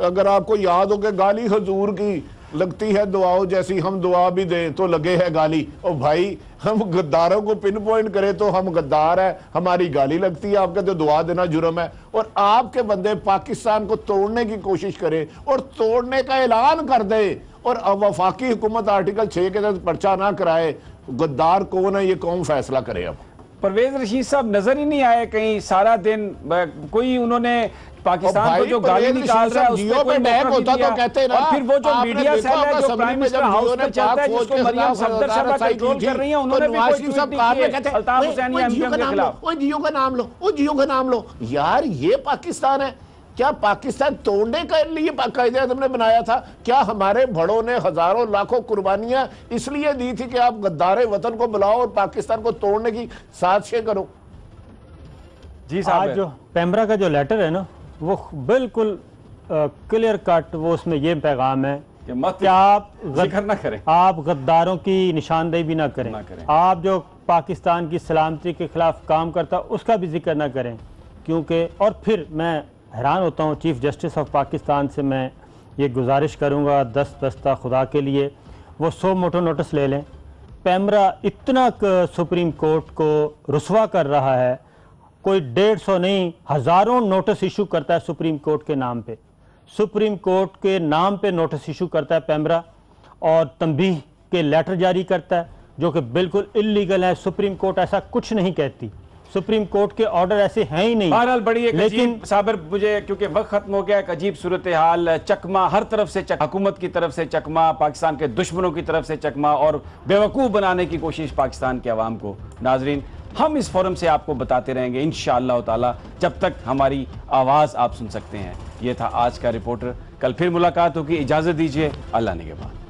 [SPEAKER 5] अगर आपको याद हो, के गाली हजूर की लगती है दुआओं जैसी, हम दुआ भी दें तो लगे है गाली। ओ भाई, हम गद्दारों को पिन पॉइंट करें तो हम गद्दार है, हमारी गाली लगती है, आपका तो दुआ देना जुर्म है। और आपके बंदे पाकिस्तान को तोड़ने की कोशिश करें और तोड़ने का ऐलान कर दे, और अब वफाकी हुकूमत आर्टिकल 6 के तहत पर्चा ना कराए, गद्दार कौन है ये कौन फैसला करे। अब
[SPEAKER 1] परवेज रशीद साहब नजर ही नहीं आए कहीं, सारा दिन कोई उन्होंने पाकिस्तान को जो गाली निकाल रहा है उस पे कोई
[SPEAKER 5] बैक होता तो कहते ना।
[SPEAKER 1] और फिर वो जो मीडिया सेल है जो प्राइम मिनिस्टर हाउस में चलता है जिसको मरियम सफदर साहब कंट्रोल कर रही हैं, उन्होंने भी कोई ट्वीट नहीं किया अल्ताफ हुसैनी एमक्यूएम के खिलाफ।
[SPEAKER 5] ओ जियो का नाम लो, ओ जियो का नाम लो यार, ये पाकिस्तान है क्या? पाकिस्तान तोड़ने के लिए कायदे आज़म ने बनाया था क्या? हमारे बड़ों ने हजारों लाखों कुर्बानियां इसलिए दी थी कि आप गद्दारे वतन को बुलाओ और पाकिस्तान को तोड़ने की साजिशें करो।
[SPEAKER 2] जी साहब, जो पेमरा का जो लेटर है ना, वो बिल्कुल क्लियर कट, वो उसमें ये पैगाम है कि आप
[SPEAKER 1] जिक्र ना करें,
[SPEAKER 2] आप गद्दारों की निशानदेही भी ना करें, आप जो पाकिस्तान की सलामती के खिलाफ काम करता उसका भी जिक्र ना करें, क्योंकि और फिर मैं हैरान होता हूँ, चीफ जस्टिस ऑफ पाकिस्तान से मैं ये गुजारिश करूँगा दस्ता खुदा के लिए, वो 100 मोटो नोटिस ले लें। पेमरा इतना सुप्रीम कोर्ट को रुसवा कर रहा है, कोई 150 नहीं हज़ारों नोटिस इशू करता है सुप्रीम कोर्ट के नाम पे, सुप्रीम कोर्ट के नाम पे नोटिस इशू करता है पेमरा, और तंबीह के लेटर जारी करता है जो कि बिल्कुल इल्लीगल है। सुप्रीम कोर्ट ऐसा कुछ नहीं कहती, सुप्रीम कोर्ट के ऑर्डर ऐसे हैं ही नहीं।
[SPEAKER 1] बहरहाल बड़ी एक लेकिन साबर, मुझे क्योंकि वक्त खत्म हो गया, एक अजीब सूरत हाल, चकमा हर तरफ से, हुकूमत की तरफ से चकमा, पाकिस्तान के दुश्मनों की तरफ से चकमा, और बेवकूफ़ बनाने की कोशिश पाकिस्तान के अवाम को। नाजरीन, हम इस फोरम से आपको बताते रहेंगे इंशाअल्लाह ताला, जब तक हमारी आवाज़ आप सुन सकते हैं। ये था आज का रिपोर्टर, कल फिर मुलाकात होगी, इजाज़त दीजिए, अल्लाह निगहबान।